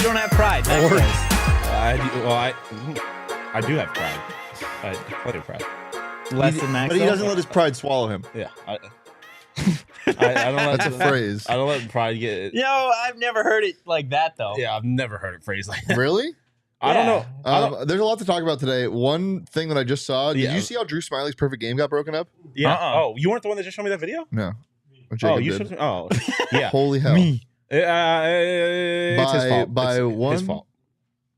don't have pride. Max does. I do have pride. I have plenty of pride. Less than Max. But he doesn't let his pride swallow him. Yeah. I don't let That's a phrase. I don't let pride get it. Yo, I've never heard it like that though. Yeah, I've never heard it phrased like that. Really? I don't know. There's a lot to talk about today. One thing that I just saw. Did you see how Drew Smiley's perfect game got broken up? Yeah. Oh, you weren't the one that just showed me that video? No. Oh, you should. Oh, yeah. Holy hell. Me. It's his fault. By His fault.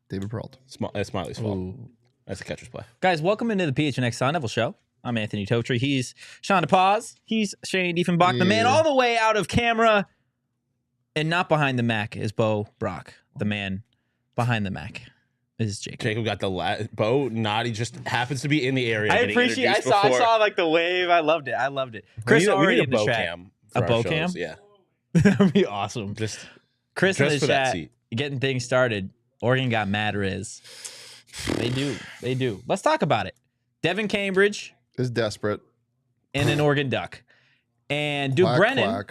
David Peralta. It's Smiley's fault. Ooh. That's a catcher's play. Guys, welcome into the PHNX Sun Devils show. I'm Anthony Totri. He's Shawn DePaz. He's Shane Diefenbach, the man all the way out of camera. And not behind the Mac is Bo Brock. The man behind the Mac is Jacob. Jacob got the Bo. Not he just happens to be in the area. I appreciate. I saw like the wave. I loved it. Chris already in the chat. Cam A Bo cam? Yeah. That'd be awesome. Just Chris in the for that chat seat. getting things started. Oregon got mad Riz. They do. Let's talk about it. Devin Cambridge Is desperate. and an Oregon Duck. And Duke Brennan.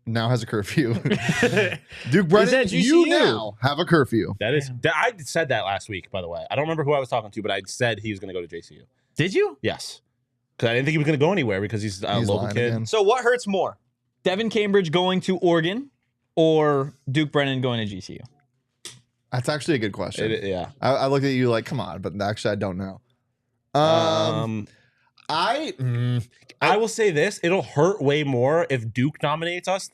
Now has a curfew. Duke Brennan, Is that you GCU? now have a curfew. That is. I said that last week, by the way. I don't remember who I was talking to, but I said he was going to go to JCU. Did you? Yes. Because I didn't think he was going to go anywhere because he's a local lying kid. again. So what hurts more? Devin Cambridge going to Oregon or Duke Brennan going to GCU? That's actually a good question. Yeah. I looked at you like, come on, but actually I don't know. I will say this: it'll hurt way more if Duke nominates us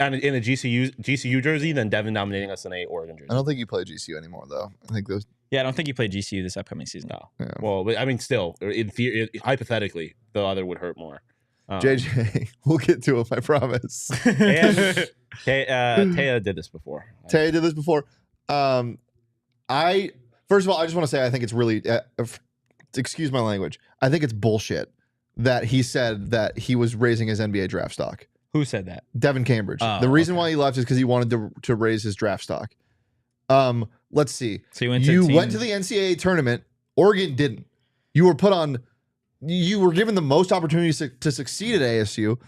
in a GCU jersey than Devin nominating us in a Oregon jersey. I don't think you play GCU anymore, though. I think those. Yeah, I don't think he played GCU this upcoming season. No. Yeah. Well, but, I mean, still, in theory, hypothetically, the other would hurt more. JJ, we'll get to it. I promise. And Taya did this before. Taya did this before. First of all, I just want to say I think it's really. Excuse my language. I think it's bullshit that he said that he was raising his NBA draft stock. Who said that? Devin Cambridge. Oh, the reason why he left is because he wanted to raise his draft stock. Let's see. So you went to the NCAA tournament. Oregon didn't. You were put on. You were given the most opportunities to succeed at ASU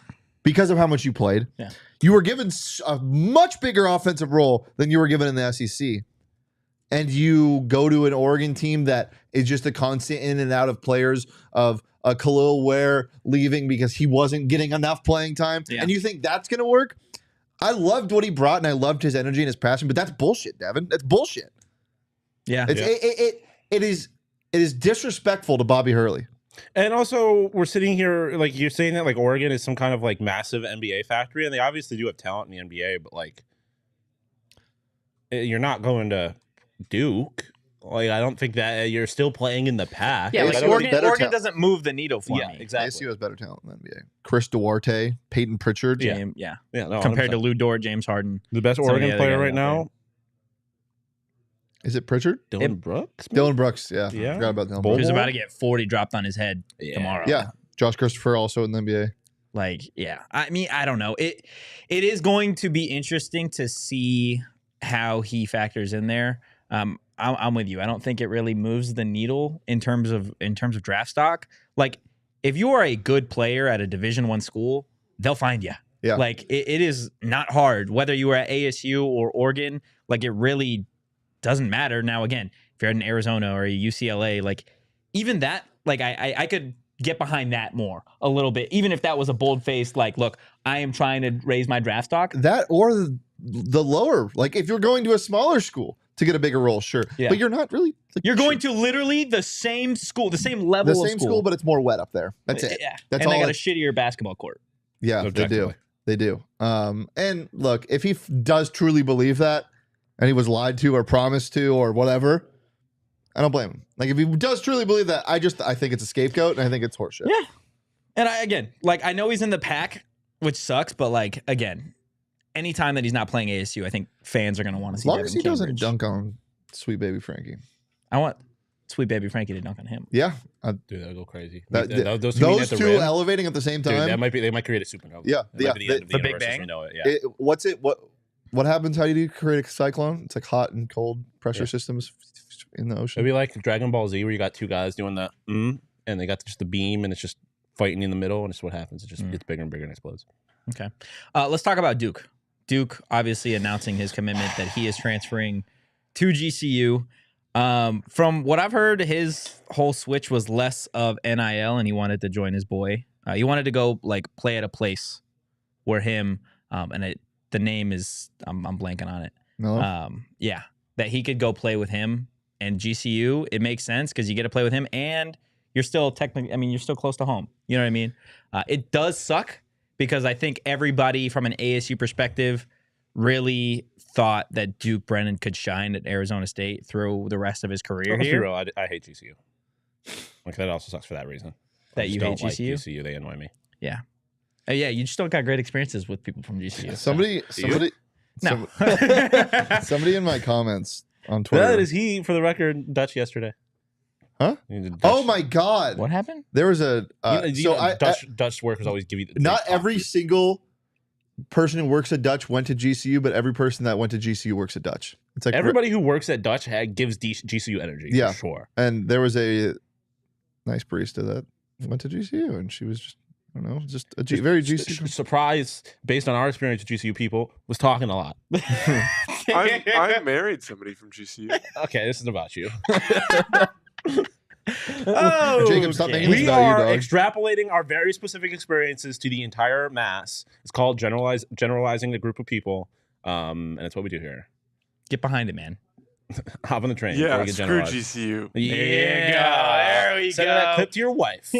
because of how much you played. Yeah. You were given a much bigger offensive role than you were given in the SEC. And you go to an Oregon team that is just a constant in and out of players of Khalil Ware leaving because he wasn't getting enough playing time. Yeah. And you think that's going to work? I loved what he brought and I loved his energy and his passion, but that's bullshit, Devin. That's bullshit. Yeah. It is disrespectful to Bobby Hurley. And also, we're sitting here, like, you're saying that, like, Oregon is some kind of, like, massive NBA factory, and they obviously do have talent in the NBA, but, like, you're not going to Duke. Like, I don't think that you're still playing in the pack. Yeah, Like, like Oregon doesn't move the needle for me. Exactly. ASU has better talent than the NBA. Chris Duarte, Peyton Pritchard. Yeah. Yeah. No, Compared 100%. to Lou Dort, James Harden. The best some of the Oregon other player guys right out now, Is it Pritchard? Dylan Brooks? Dylan Brooks, yeah. Yeah. Forgot about Dylan Bowl. Who's Brooks. about to get 40 dropped on his head tomorrow. Yeah. Josh Christopher also in the NBA. Like, yeah. I mean, I don't know. It is going to be interesting to see how he factors in there. I'm with you. I don't think it really moves the needle in terms of draft stock. Like, if you are a good player at a Division I school, they'll find you. Yeah. Like, it is not hard whether you were at ASU or Oregon. Like, it really doesn't matter. Now, again, if you're at an Arizona or a UCLA, like, even that, like, I could get behind that more a little bit, even if that was a bold-faced, like, look, I am trying to raise my draft stock. That or the lower. Like, if you're going to a smaller school to get a bigger role, sure. Yeah. But you're not really. Like, You're going to literally the same school, the same level the of same school, but it's more wet up there. That's it. Yeah. That's and all they got a it's- shittier basketball court. Yeah, they do. Objectively. They do. And look, if he does truly believe that, and he was lied to or promised to or whatever, I don't blame him. Like, if he does truly believe that, I think it's a scapegoat, and I think it's horseshit. Yeah. And I know he's in the pack, which sucks, but, like, again, anytime that he's not playing ASU, I think fans are going to want to see As long Devin as he doesn't Cambridge. dunk on sweet baby Frankie. I want sweet baby Frankie to dunk on him. Yeah. Dude, that'll go crazy. Those meet at the two rim. elevating at the same Dude, time. they might create a supernova. Yeah, That might be the end of the the Big universe as Bang? we know it. Yeah. What happens? How do you create a cyclone? It's like hot and cold pressure Yeah. systems in the ocean. It'd be like Dragon Ball Z, where you got two guys doing the and they got just the beam, and it's just fighting in the middle, and it's what happens. It just gets bigger and bigger and explodes. Okay. Let's talk about Duke. Duke obviously announcing his commitment that he is transferring to GCU. From what I've heard, his whole switch was less of NIL, and he wanted to join his boy. He wanted to go like play at a place where him the name is I'm blanking on it. Miller? Yeah, that he could go play with him and GCU. It makes sense because you get to play with him, and you're still technically. I mean, you're still close to home. You know what I mean? It does suck because I think everybody from an ASU perspective really thought that Duke Brennan could shine at Arizona State through the rest of his career Let's be here. real, I hate GCU. Like that also sucks for that reason. That you hate like GCU? GCU, they annoy me. Yeah. Yeah, you just don't got great experiences with people from GCU. Somebody, No. somebody in my comments on Twitter. That is he, for the record, Dutch yesterday. Huh? Oh my God! What happened? There was a Dutch workers always give you the not every single person who works at Dutch went to GCU, but every person that went to GCU works at Dutch. It's like everybody who works at Dutch gives GCU energy. Yeah, for sure. And there was a nice barista that went to GCU, and she was just I don't know, just a very GCU. Surprise, based on our experience with GCU people, was talking a lot. I married somebody from GCU. Okay, this is about you. Oh, Jacob, stop making this We about you, are dog. extrapolating our very specific experiences to the entire mass. It's called generalizing the group of people, and that's what we do here. Get behind it, man. Hop on the train. Yeah, before we get screw generalized. GCU. There we Send go. that clip to your wife.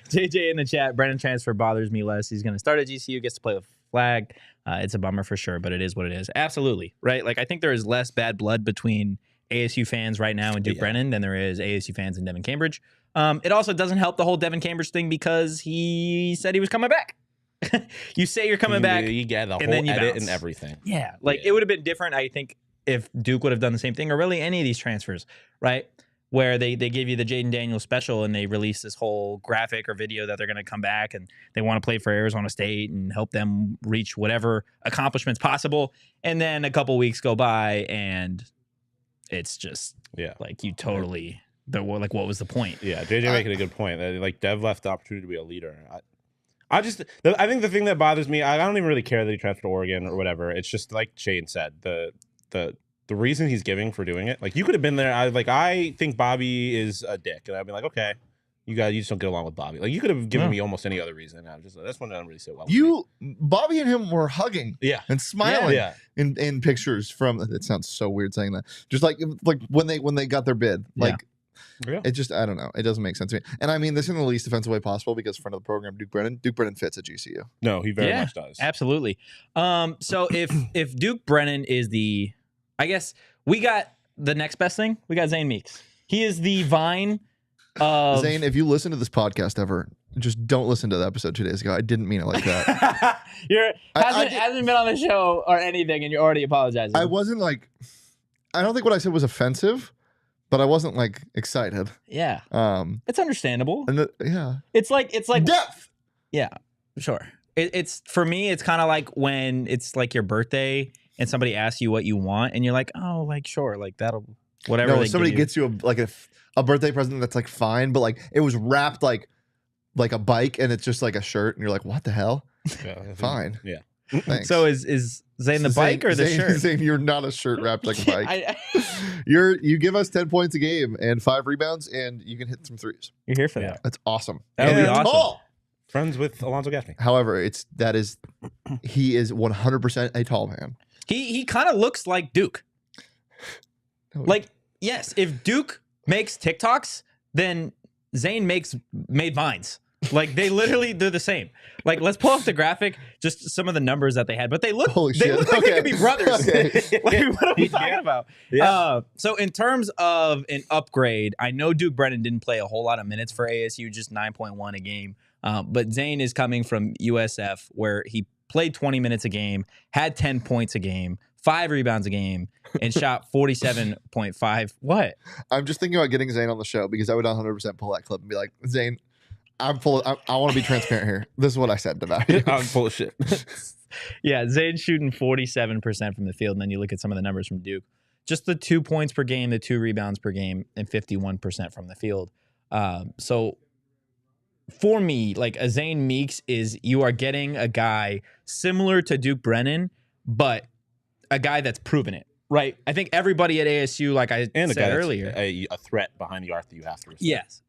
JJ in the chat, Brennan transfer bothers me less. He's going to start at GCU, gets to play with flag. It's a bummer for sure, but it is what it is. Absolutely, right? Like, I think there is less bad blood between ASU fans right now and Duke Brennan than there is ASU fans in Devon Cambridge. It also doesn't help the whole Devon Cambridge thing because he said he was coming back. You say you're coming back, You get the and whole then you edit bounce. and everything. Yeah, like it would have been different, I think, if Duke would have done the same thing, or really any of these transfers, right? Where they give you the Jaden Daniels special and they release this whole graphic or video that they're going to come back and they want to play for Arizona State and help them reach whatever accomplishments possible. And then a couple weeks go by and it's just like you totally, like what was the point? Yeah, JJ making a good point. That, like, Dev left the opportunity to be a leader. I think the thing that bothers me, I don't even really care that he transferred to Oregon or whatever. It's just like Shane said, the reason he's giving for doing it. Like, you could have been there. I think Bobby is a dick, and I'd be like, okay, you just don't get along with Bobby. Like, you could have given me almost any other reason. I'm just that's one that I don't really sit well. Bobby and him were hugging, and smiling, in pictures from. It sounds so weird saying that. Just like when they got their bid, like. Yeah. It just, I don't know. It doesn't make sense to me. And I mean this in the least offensive way possible because friend of the program, Duke Brennan fits at GCU. No, he very much does. Absolutely. So if Duke Brennan is I guess we got the next best thing. We got Zane Meeks. He is the Vine of Zane, if you listen to this podcast ever, just don't listen to the episode 2 days ago. I didn't mean it like that. hasn't been on the show or anything, and you're already apologizing. I wasn't like, I don't think what I said was offensive, but I wasn't like excited. Yeah. It's understandable. And it's like depth. Yeah, sure. It's for me, it's kind of like when it's like your birthday and somebody asks you what you want and you're like, oh, like sure, like that'll whatever. No, somebody gets you a birthday present that's like fine, but like it was wrapped like a bike and it's just like a shirt and you're like, what the hell? Yeah, Fine. Yeah. Thanks. So is Zane the bike or the shirt? Zane, you're not a shirt wrapped like a bike. You give us 10 points a game and 5 rebounds and you can hit some threes. You're here for that. That's awesome. That would be And awesome. tall. Friends with Alonzo Gaffney. However, he is 100% a tall man. He kind of looks like Duke. Like, yes, if Duke makes TikToks, then Zane made Vines. Like they're the same. Like, let's pull up the graphic, just some of the numbers that they had, but they look like they could be brothers. Okay. Like, what are we talking about? Yeah. So in terms of an upgrade, I know Duke Brennan didn't play a whole lot of minutes for ASU, just 9.1 a game. But Zane is coming from USF, where he played 20 minutes a game, had 10 points a game, 5 rebounds a game, and shot 47.5. What? I'm just thinking about getting Zane on the show because I would 100% pull that clip and be like, Zane, I want to be transparent here. This is what I said about you. I'm full of shit. Yeah, Zane's shooting 47% from the field, and then you look at some of the numbers from Duke. Just the 2 points per game, the 2 rebounds per game, and 51% from the field. So for me, like a Zane Meeks is you are getting a guy similar to Duke Brennan, but a guy that's proven it, right? I think everybody at ASU, like I And said earlier, a threat behind the arc that you have to respect. yes.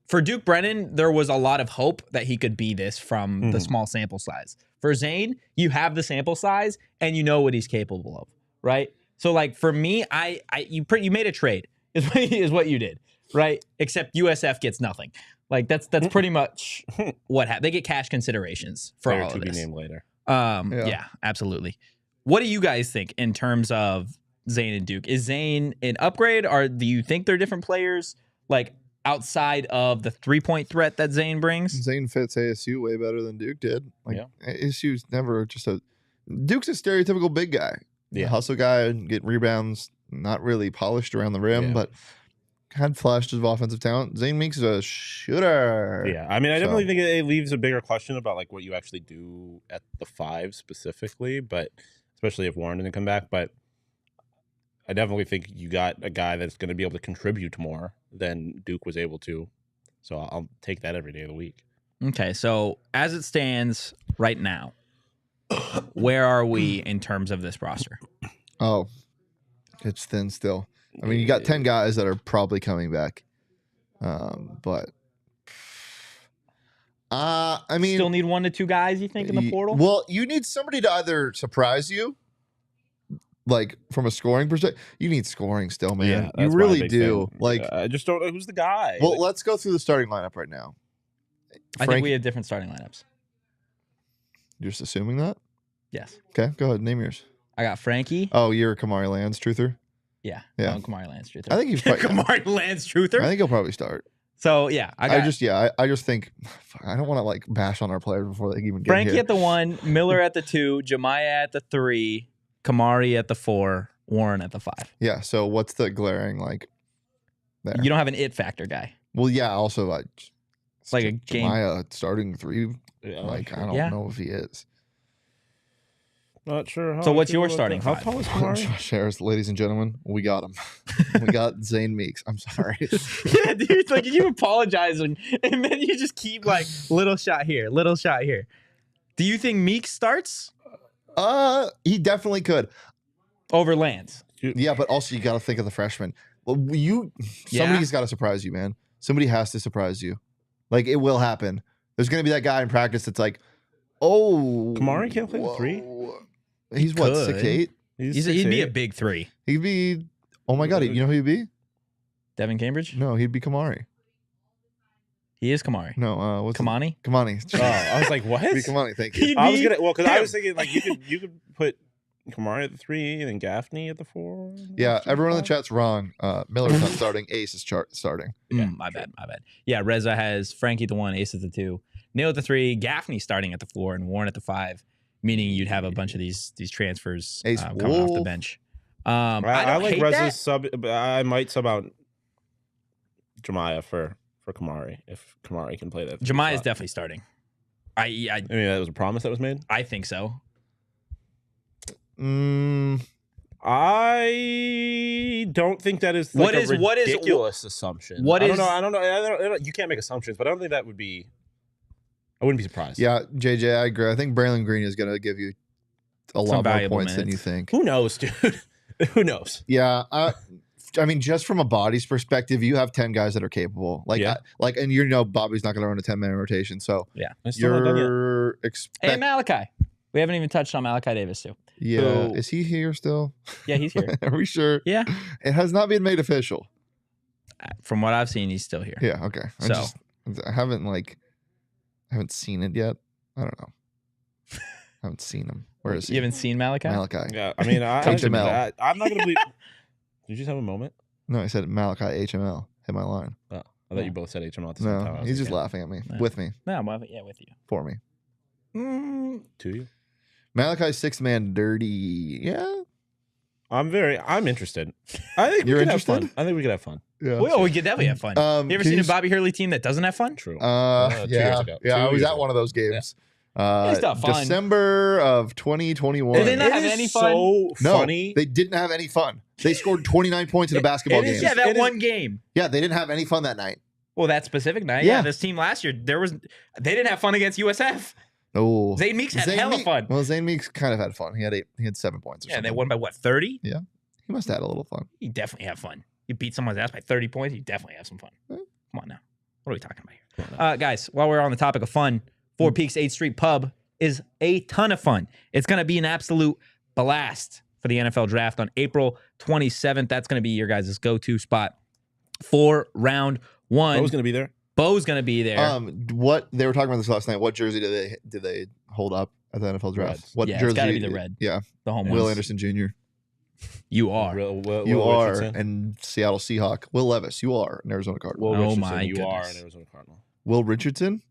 For Duke Brennan, there was a lot of hope that he could be this from the small sample size. For Zane, you have the sample size and you know what he's capable of, right? So like for me, you made a trade is what you did, right? Except USF gets nothing. Like that's pretty much what happened. They get cash considerations for all of to this. be named later. Yeah, absolutely. What do you guys think in terms of Zane and Duke? Is Zane an upgrade, or do you think they're different players? Like outside of the 3-point threat that Zane brings? Zane fits ASU way better than Duke did. Like Yeah. ASU's never just a Duke's a stereotypical big guy. Yeah. Hustle guy, get rebounds, not really polished around the rim, Yeah. but had flashes of offensive talent. Zane Meeks is a shooter. Yeah, I mean, I definitely think it leaves a bigger question about like what you actually do at the 5 specifically, but especially if Warren didn't come back. But I definitely think you got a guy that's going to be able to contribute more than Duke was able to. So I'll take that every day of the week. Okay, so as it stands right now, where are we in terms of this roster? Oh, it's thin still. I mean, you got 10 guys that are probably coming back. But I mean, Still need 1 to 2 guys, you think, in the portal? Well, you need somebody to either surprise you, like from a scoring perspective. You need scoring still, man. You that's my really big do. thing. Like, I just don't know who's the guy. well, Like, let's go through the starting lineup right now. I think we have different starting lineups. You're just assuming that? Yes. Okay, go ahead. Name yours. I got Frankie. Oh, you're a Kamari Lands truther. Yeah. Yeah. No, Kamari Lance Truther. I think he's probably, Kamari Lance I Truther. think he'll probably start. So, yeah. I just think I don't want to like bash on our players before they even get Frankie here. at the 1, Miller at the 2, Jemiah at the 3, Kamari at the 4, Warren at the 5. Yeah. So what's the glaring like there? You don't have an it factor guy. Well, yeah. Also, like, It's like a game. Jemiah starting 3. yeah, Like, I don't Yeah. know if he is. not sure. How So I what's feel your about starting that. How 5? tall is Kamari? Josh Harris, ladies and gentlemen, we got him. We got Zane Meeks. I'm sorry. Yeah, dude. Like, you apologize and then you just keep like little shot here, little shot here. Do you think Meek starts He definitely could. over Lance? Yeah, but also you got to think of the freshmen. Well, Yeah. somebody's got to surprise you, man. Somebody has to surprise you. Like, it will happen. There's gonna be that guy in practice that's like, oh, Kamari can't play the 3? whoa. He's what, could. 6'8"? He'd be a big 3. He'd be. Oh my god, you know who he'd be? Devin Cambridge? No, he'd be Kamari. He is Kamari. No, what's Kamani? Kamani. Oh, I was like, what? He'd be Kamani. Thank you. He'd I was be gonna because I him. was thinking like you could put Kamari at the 3 and then Gaffney at the 4. Yeah, everyone in the chat's wrong. Miller's not starting. Ace is starting. My bad. Yeah, Reza has Frankie at the 1, Ace at the 2, Neil at the 3, Gaffney starting at the 4, and Warren at the 5. Meaning you'd have a bunch of these transfers Ace coming off the Wolf. bench. I don't like hate Reza's that. sub. But I might sub out Jemiah for Kamari if Kamari can play that. Jemiah is spot. definitely starting. I I mean, that was a promise that was made. I think so. I don't think that is like a ridiculous assumption. what I is- don't know. You can't make assumptions, but I don't think that would be. I wouldn't be surprised. Yeah, JJ, I agree. I think Braylon Green is going to give you a lot more valuable points than you minutes. think. Who knows, dude? Who knows? Yeah, I mean, just from a body's perspective, you have 10 guys that are capable. Like, Yeah. and you know, Bobby's not going to run a 10-man rotation, so I still not done yet. you're Hey, expecting. Malachi. We haven't even touched on Malachi Davis too. Yeah, who- is he here still? Yeah, he's here. Are we sure? Yeah. It has not been made official. From what I've seen, he's still here. Yeah. Okay. So- I haven't seen it yet. I don't know. I haven't seen him. Where is he? You haven't seen Malachi? Malachi. Yeah, I mean, HML. I'm not gonna believe. Did you just have a moment? No, I said Malachi HML. Hit my line. Oh, I thought you both said HML at the same time. I No, was he's like, just yeah. laughing at me. No. With me. No, well, yeah, with you. For me. Mm, To you. Malachi's 6th man dirty. Yeah. I'm interested. I think You're we could interested? have fun. I think we could have fun. Yeah. well, we could definitely have fun. you ever can seen a s- Bobby Hurley team that doesn't have fun? True. 2 yeah. years ago. Yeah, 2 I was years at ago. one of those games. It's not fun. December of 2021. Did they not It have is any fun? So No, funny. they didn't have any fun. They scored 29 points in a basketball it game. is- Yeah, that It is- one game. Yeah, they didn't have any fun that night. Well, that specific night, Yeah. this team last year, they didn't have fun against USF. Oh, Zane Meeks had hella fun. Well, Zane Meeks kind of had fun. He had 7 points. Or Yeah, and they something. won by what, 30? He must have had a little fun. You definitely have fun. You beat someone's ass by 30 points, you definitely have some fun. Come on now. What are we talking about here? Guys, while we're on the topic of fun, Four Peaks 8th Street Pub is a ton of fun. It's going to be an absolute blast for the NFL draft on April 27th. That's going to be your guys' go-to spot for round 1. Bo's going to be there. Bo's going to be there. What they were talking about this last night. What jersey did they hold up at the NFL draft? Reds. What Yeah, it's jersey? gotta be the red. Yeah, The home Will ones. Anderson Jr. You are. You are, Richardson. and Seattle Seahawk. Will Levis. You are an Arizona Cardinal. Will Oh Richardson. my You are goodness. an Arizona Cardinal. Will Richardson.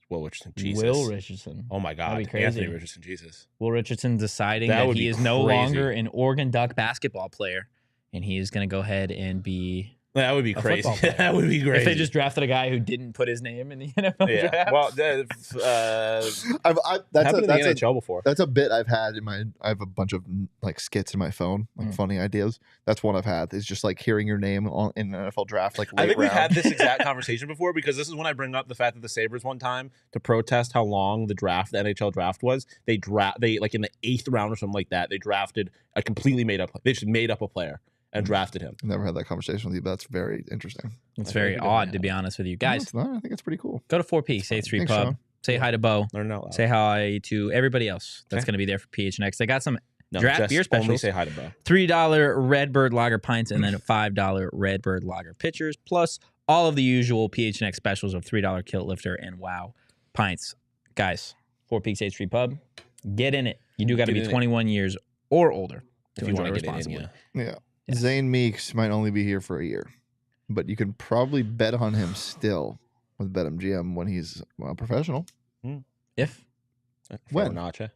Will Richardson. Jesus. Will Richardson. Oh my God. That'd be crazy. Anthony Richardson. Jesus. Will Richardson deciding That that would he be is no crazy. longer an Oregon Duck basketball player, and he is going to go ahead and be. That would be A crazy. football player. That would be crazy. If they just drafted a guy who didn't put his name in the NFL yeah. draft. Well, That's happened in the NHL before. That's a bit I've had in my. I have a bunch of like skits in my phone, like funny ideas. That's one I've had. Is just like hearing your name in an NFL draft. Like I late think we've round. had this exact conversation before because this is when I bring up the fact that the Sabres one time to protest how long the NHL draft was. They like in the 8th round or something like that. They drafted a completely made up. They just made up a player and drafted him. I've never had that conversation with you, but that's very interesting. It's I very think we odd, did, to be honest with you. Guys, No, it's not. I think it's pretty cool. go to Four Peaks, 8th Street Thanks, Pub. Shawn. Say hi to Bo. Learn out loud. Say hi to everybody else that's Okay. going to be there for PHNX. They got some No, draft just beer Only specials. say hi to Bo. $3 Redbird Lager pints and then $5 Redbird Lager pitchers, plus all of the usual PHNX specials of $3 Kilt Lifter and Wow pints. Guys, Four Peaks 8th Street Pub, get in it. You do got to Get be in it. 21 years or older If to you enjoy want to get it in, responsibly. yeah. Yeah. Yeah. Zane Meeks might only be here for a year, but you can probably bet on him still with BetMGM when he's a professional. If? When? Nacho.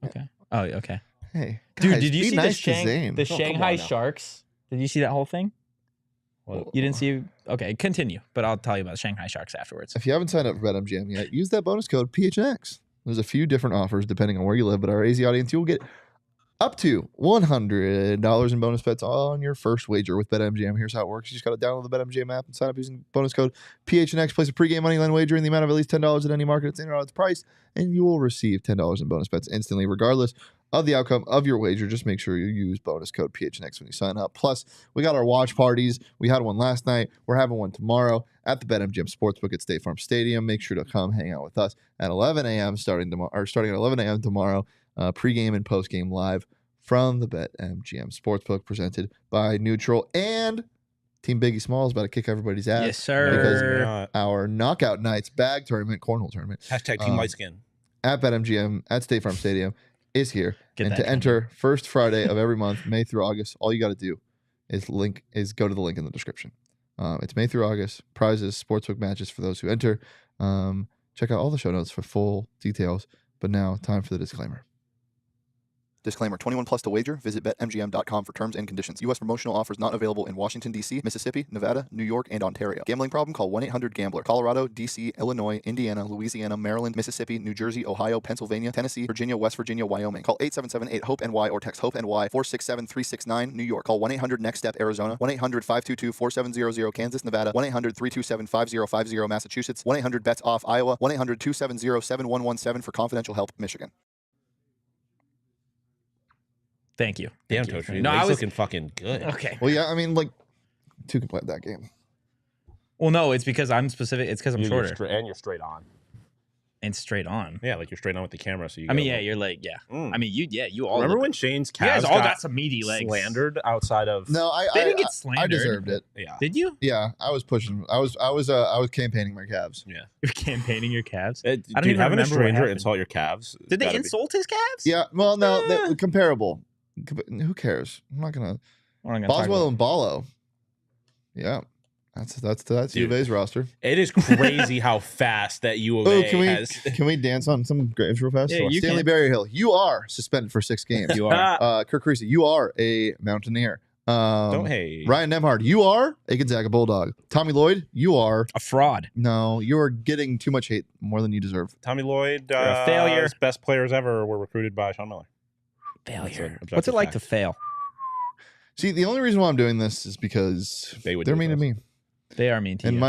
Okay. Oh, okay. Hey, Dude, guys, did you be see nice the, to Zane. the come Shanghai on now. Sharks? Did you see that whole thing? Well, You didn't see? Okay, continue, but I'll tell you about Shanghai Sharks afterwards. If you haven't signed up for BetMGM yet, use that bonus code PHNX. There's a few different offers depending on where you live, but our AZ audience, you will get up to $100 in bonus bets on your first wager with BetMGM. Here's how it works. You just got to download the BetMGM app and sign up using bonus code PHNX. Place a pregame moneyline wager in the amount of at least $10 at any market. It's $8 price, and you will receive $10 in bonus bets instantly, regardless of the outcome of your wager. Just make sure you use bonus code PHNX when you sign up. Plus, we got our watch parties. We had one last night. We're having one tomorrow at the BetMGM Sportsbook at State Farm Stadium. Make sure to come hang out with us at 11 a.m. starting at 11 a.m. tomorrow. Pregame and postgame live from the BetMGM Sportsbook, presented by Neutral, and Team Biggie Smalls about to kick everybody's ass. Yes, sir. Because our Knockout Nights bag tournament, cornhole tournament Hashtag Team Light Skin. at BetMGM at State Farm Stadium is here. Get And that to coming. enter first Friday of every month, May through August, all you got to do is go to the link in the description. It's May through August. Prizes, sportsbook matches for those who enter. Check out all the show notes for full details. But now, time for the disclaimer. Disclaimer, 21 plus to wager. Visit BetMGM.com for terms and conditions. U.S. promotional offers not available in Washington, D.C., Mississippi, Nevada, New York, and Ontario. Gambling problem? Call 1-800-GAMBLER. Colorado, D.C., Illinois, Indiana, Louisiana, Maryland, Mississippi, New Jersey, Ohio, Pennsylvania, Tennessee, Virginia, West Virginia, Wyoming. Call 877-8-HOPE-NY or text HOPE-NY 467-369, New York. Call 1-800-NEXT-STEP, Arizona. 1-800-522-4700, Kansas, Nevada. 1-800-327-5050, Massachusetts. 1-800-BETS-OFF, Iowa. 1-800-270-7117 for confidential help, Michigan. Thank you. Damn, Thank you. Totri. No, He's I was looking fucking good. okay. Well, yeah, I mean, like, two can play that game. Well, no, it's because I'm specific. It's because I'm You're shorter and you're straight on. and straight on. Yeah, like you're straight on with the camera. So you. I mean, go- yeah, you're like, yeah. Mm. I mean, you all Remember look- when Shane's you guys calves all got got some meaty legs. slandered outside of? No, They didn't get I slandered. deserved it. Yeah. Did you? Yeah, I was pushing. I was campaigning my calves. Yeah. You're campaigning your calves. I don't dude, even having a remember what stranger happened. insult your calves. Did they gotta be- insult his calves? Yeah, well, no, Eh. comparable. Who cares? I'm not gonna. We're not gonna talk Boswell about- and Ballo. Yeah, that's U of A's roster. It is crazy how fast that U of Oh, A can has. we dance on some graves real fast? Yeah, So you Stanley can. Berryhill, you are suspended for 6 games. You are. Kirk Creasy, you are a Mountaineer. Don't hate. Ryan Nemhard, you are a Gonzaga Bulldog. Tommy Lloyd, you are a fraud. no, you are getting too much hate, more than you deserve. Tommy Lloyd, You're a failure. his best players ever were recruited by Sean Miller. Failure. That's an What's it objective like to fact. fail? See, the only reason why I'm doing this is because They would they're do mean to this. me. They are mean to And you.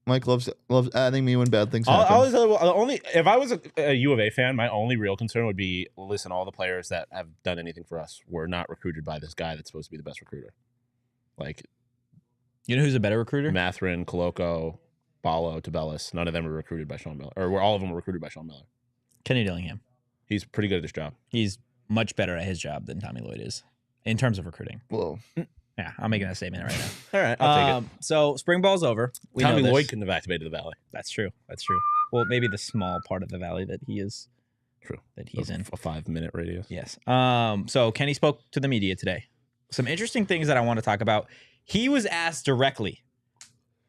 Mike loves adding me when bad things I'll happen. only if I was a U of A fan, my only real concern would be, listen, all the players that have done anything for us were not recruited by this guy that's supposed to be the best recruiter. Like, You know who's a better recruiter? Matherin, Coloco, Ballo, Tabellis, none of them were recruited by Shawn Miller, or all of them were recruited by Shawn Miller. Kenny Dillingham. He's pretty good at his job. He's much better at his job than Tommy Lloyd is in terms of recruiting. Whoa. Yeah, I'm making that statement right now. All right, I'll take it. So spring ball's over. We Tommy know this. Lloyd couldn't have activated the Valley. That's true. That's true. Well, maybe the small part of the valley that he is. True. That he's in. A 5-minute radius. Yes. So Kenny spoke to the media today. Some interesting things that I want to talk about. He was asked directly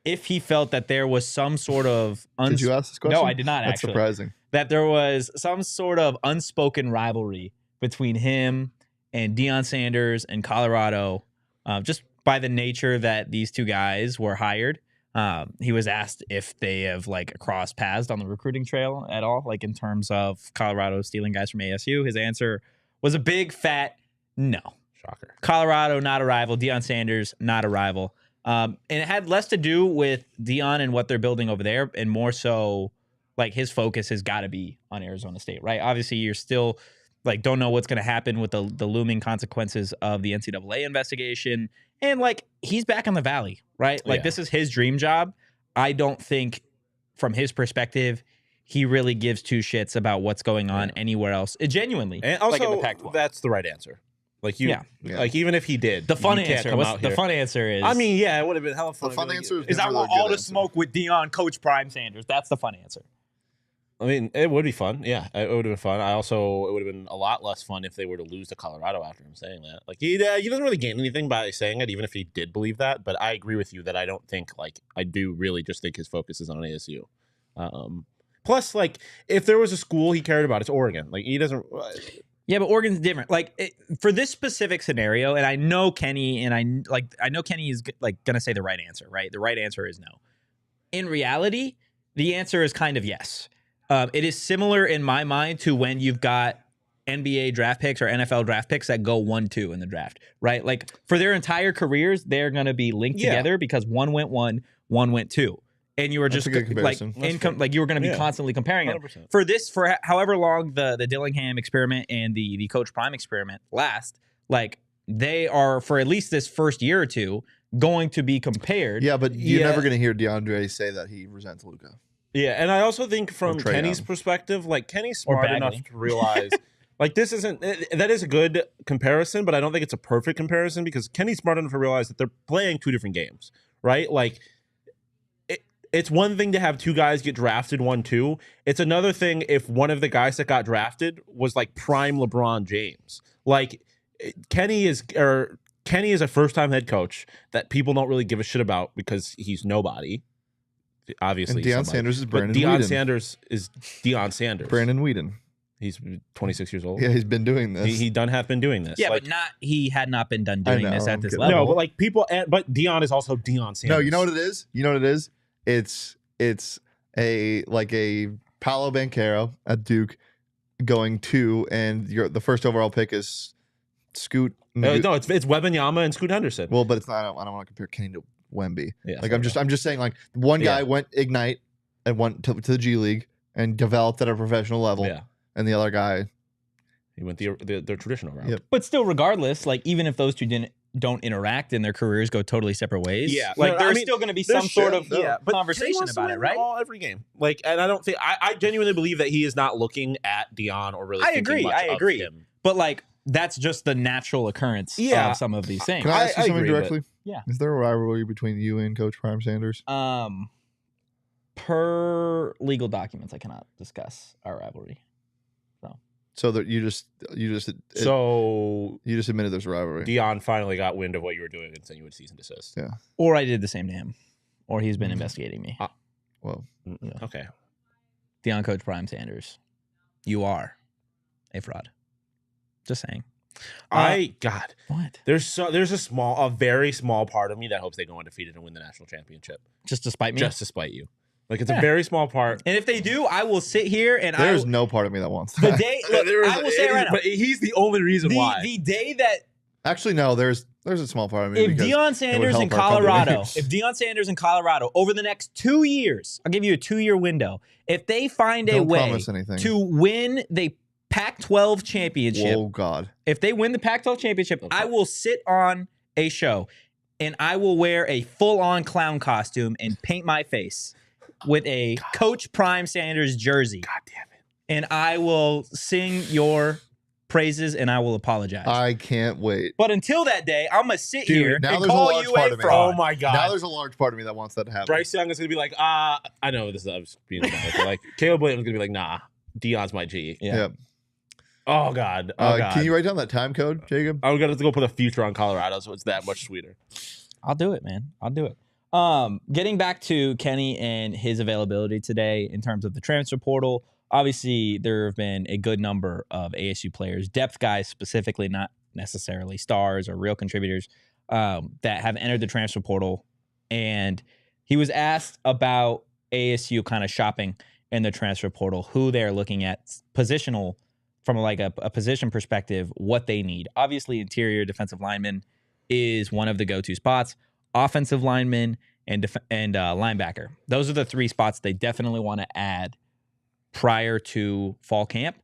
if he felt that there was some sort of Did you ask this question? No, I did not. That's actually surprising. that there was some sort of unspoken rivalry between him and Deion Sanders and Colorado, just by the nature that these two guys were hired. He was asked if they have like crossed paths on the recruiting trail at all, like in terms of Colorado stealing guys from ASU. His answer was a big fat no. Shocker. Colorado, not a rival. Deion Sanders, not a rival. And it had less to do with Deion and what they're building over there, and more so like his focus has got to be on Arizona State, right? Obviously, you're still like don't know what's going to happen with the looming consequences of the NCAA investigation. And like he's back in the Valley, right? Like this is his dream job. I don't think from his perspective, he really gives two shits about what's going on anywhere else. Genuinely. And also, like in the Pac-12. that's the right answer. Like Yeah. like even if he did, The fun you can't answer. come What's out the here. fun answer is? I mean, yeah, it would have been hella fun. The fun answer is I never want the good all the answer. smoke with Deion, Coach Prime Sanders. That's the fun answer. I mean, it would be fun. Yeah, it would have been fun. It would have been a lot less fun if they were to lose to Colorado after him saying that. Like he doesn't really gain anything by saying it, even if he did believe that. But I agree with you that I don't think I do really just think his focus is on ASU. Plus, like if there was a school he cared about, it's Oregon. Like he doesn't. Yeah, but Oregon's different. Like for this specific scenario, and I know Kenny, and I know Kenny is like gonna say the right answer, right? The right answer is no. In reality, the answer is kind of yes. It is similar in my mind to when you've got NBA draft picks or NFL draft picks that go 1-2 in the draft, right? Like for their entire careers, they're going to be linked together because one went 1, one went 2. And you were That's just a good comparison. like you were going to be constantly comparing them. 100%. For however long the Dillingham experiment and the Coach Prime experiment last, like they are for at least this first year or two going to be compared. Yeah, but you're never going to hear DeAndre say that he resents Luka. Yeah, and I also think from Trae Kenny's Young. perspective, like Kenny's Or smart Bagley. enough to realize, like that is a good comparison, but I don't think it's a perfect comparison because Kenny's smart enough to realize that they're playing two different games, right? Like it's one thing to have two guys get drafted 1-2. It's another thing if one of the guys that got drafted was like prime LeBron James. Like Kenny is a first-time head coach that people don't really give a shit about because he's nobody. Obviously, And Deion somebody. Sanders is But Brandon Deion Whedon. Sanders is Deion Sanders. Brandon Whedon. He's 26 years old. Yeah, he's been doing this. He done hath been doing this. Yeah, Like, but he had not been done I doing know, this at I'm this kidding. level. no, but like people, but Deion is also Deion Sanders. No, you know what it is? You know what it is? It's a Paolo Banchero at Duke going 2, and the first overall pick is Scoot. No, it's Wembanyama and Scoot Henderson. Well, but it's not. I don't want to compare Kenny to Wemby. Yeah, Like I'm just saying, like one guy went Ignite and went to the G League and developed at a professional level, Yeah, and the other guy, he went the traditional route. Yep. But still, regardless, like even if those two don't interact and their careers go totally separate ways, Yeah. like No, there's I mean, still going to be there's some sort shit, of but Kenny conversation wants to about it, win right? every game. Like, and I don't think I genuinely believe that he is not looking at Deion or really. I thinking agree. much I of agree. him. But like that's just the natural occurrence Yeah. of some of these things. can I ask you I something agree, but- directly? Yeah. Is there a rivalry between you and Coach Prime Sanders? Per legal documents, I cannot discuss our rivalry. So that you just So admitted there's a rivalry. Deion finally got wind of what you were doing and sent you a cease and desist. Yeah. Or I did the same to him, or he's been investigating me. Well, Yeah. Okay. Deion Coach Prime Sanders, you are a fraud. Just saying. God, What? there's a very small part of me that hopes they go undefeated and win the national championship, Just to spite me? just to spite you. Like it's Yeah. a very small part. And if they do, I will sit here and there's no part of me that wants the that. day. Look, I will say it right now. But he's the only reason why. The day that Actually, no. There's There's a small part of me. If because Deion it Sanders would in help our Colorado, company. over the next 2 years, I'll give you a 2-year window. If they find a Don't way promise anything. to win the Pac-12 championship, Oh God. if they win the Pac-12 championship, I will sit on a show and I will wear a full-on clown costume and paint my face with a Coach Prime Sanders jersey. God damn it. And I will sing your praises and I will apologize. I can't wait. But until that day, I'm going to sit Dude, here now and there's a call large you part a of me. fraud. Oh my God. Now there's a large part of me that wants that to happen. Bryce Young is going to be like, I know this is, I was being dramatic, but like, Caleb Williams is going to be like, nah, Deion's my G. Yeah. Yep. Oh, God. Oh, God. Can you write down that time code, Jacob? I'm going to go put a future on Colorado, so it's that much sweeter. I'll do it, man. I'll do it. Getting back to Kenny and his availability today in terms of the transfer portal, obviously there have been a good number of ASU players, depth guys specifically, not necessarily stars or real contributors, that have entered the transfer portal. And he was asked about ASU kind of shopping in the transfer portal, who they're looking at positional from like a position perspective, what they need. Obviously, interior defensive lineman is one of the go-to spots. Offensive lineman and linebacker. Those are the 3 spots they definitely want to add prior to fall camp.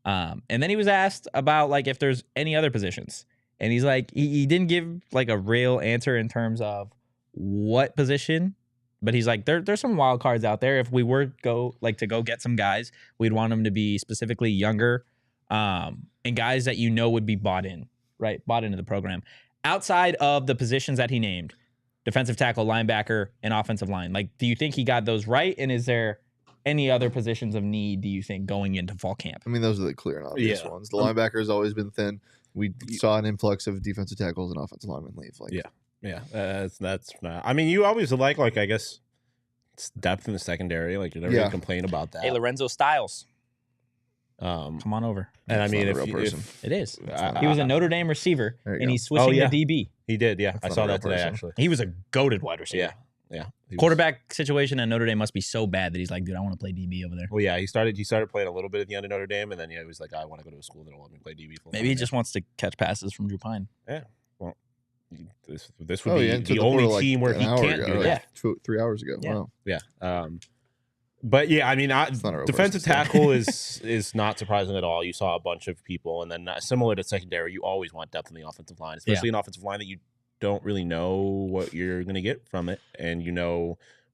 And then he was asked about like if there's any other positions. And he's like, he didn't give like a real answer in terms of what position, but he's like, there's some wild cards out there. If we were to go get some guys, we'd want them to be specifically younger and guys that would be bought into the program. Outside of the positions that he named, defensive tackle, linebacker, and offensive line. Like, do you think he got those right? And is there any other positions of need, do you think, going into fall camp? I mean, those are the clear and obvious ones. The linebacker has always been thin. We saw an influx of defensive tackles and offensive linemen leave. Like, Yeah, that's not. I mean, you always like I guess, depth in the secondary. Like, you never really complain about that. Hey, Lorenzo Styles. Come on over. And I mean, not a real person. It is. He was a Notre Dame receiver, and he's switching Oh, yeah. to DB. he did, yeah, That's I not saw a real that today person. actually. He was a goated wide receiver. Yeah. He was- Quarterback situation at Notre Dame must be so bad that he's like, dude, I want to play DB over there. Well, yeah, he started playing a little bit at the end of Notre Dame, and then he was like, I want to go to a school that will let me play DB. Maybe he just wants to catch passes from Drew Pine. This would be the only team where he can't do that. 3 hours ago. Yeah. Wow. Yeah. But yeah, I mean, It's not a real defensive person. tackle is not surprising at all. You saw a bunch of people, and then similar to secondary, you always want depth in the offensive line, especially an offensive line that you don't really know what you're going to get from it, and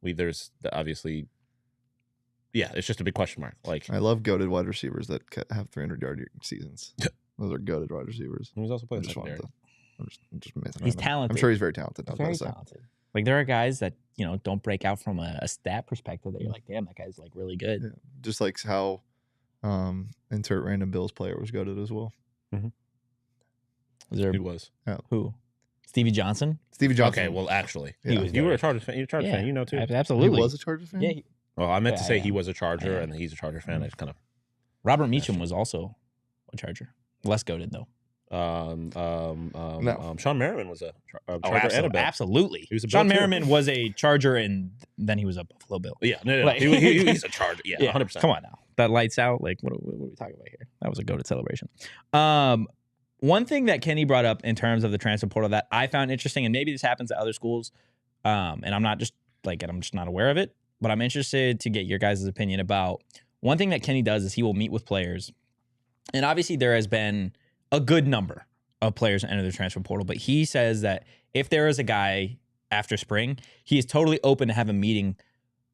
there's obviously, it's just a big question mark. Like, I love goated wide receivers that have 300-yard seasons. Those are goated wide receivers. he was also I playing just secondary. wanted to. I'm just messing He's around. talented. I'm sure he's very talented. I was Very about to say. talented. Like, there are guys that, don't break out from a stat perspective that you're like, damn, that guy's like really good. Yeah. Just like how insert random Bills player was goated as well. Was there He was. who? Stevie Johnson? Stevie Johnson. Okay, well, actually, Yeah. you were a Chargers fan. You're a Chargers fan, you know too. Absolutely. He was a Chargers fan? Yeah. Well, I meant to Yeah, say I he am. was a Charger, I am. and he's a Charger fan. I just kind of Robert Meacham was also a Charger. Less goated though. Shawn Merriman was a Charger and a Bill. Absolutely. He was a Shawn Bill, too. Merriman was a Charger, and then he was a Buffalo Bill. Yeah, no. Like- He's a Charger. Yeah, 100%. Come on now. That lights out. Like, what are we talking about here? That was a goated celebration. One thing that Kenny brought up in terms of the transfer portal that I found interesting, and maybe this happens at other schools, and I'm just not aware of it, but I'm interested to get your guys' opinion about one thing that Kenny does is he will meet with players, and obviously there has been a good number of players enter the transfer portal, but he says that if there is a guy after spring, he is totally open to have a meeting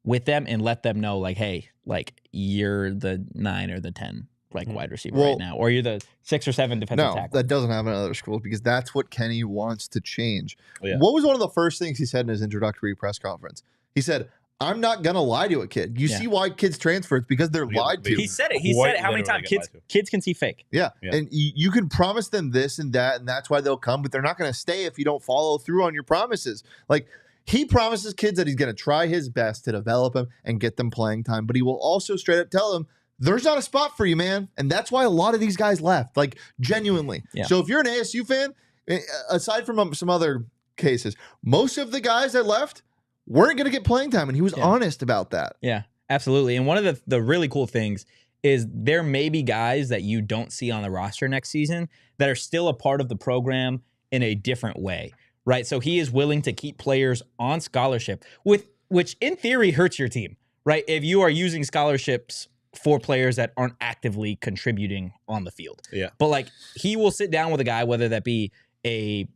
with them and let them know, like, hey, like, you're the 9 or the 10 wide receiver right now, or you're the 6 or 7 defensive tackle. That doesn't happen at other schools because that's what Kenny wants to change. Oh, yeah. What was one of the first things he said in his introductory press conference? He said, I'm not going to lie to a kid. You see why kids transfer? It's because they're lied to. He said it. He said it how many times? Kids can see fake. Yeah. And you can promise them this and that, and that's why they'll come, but they're not going to stay if you don't follow through on your promises. Like, he promises kids that he's going to try his best to develop them and get them playing time, but he will also straight up tell them, there's not a spot for you, man. And that's why a lot of these guys left, like, genuinely. Yeah. So if you're an ASU fan, aside from some other cases, most of the guys that left weren't going to get playing time, and he was honest about that. Yeah, absolutely. And one of the really cool things is there may be guys that you don't see on the roster next season that are still a part of the program in a different way, right? So he is willing to keep players on scholarship, which in theory hurts your team, right? If you are using scholarships for players that aren't actively contributing on the field. Yeah. But like he will sit down with a guy, whether that be an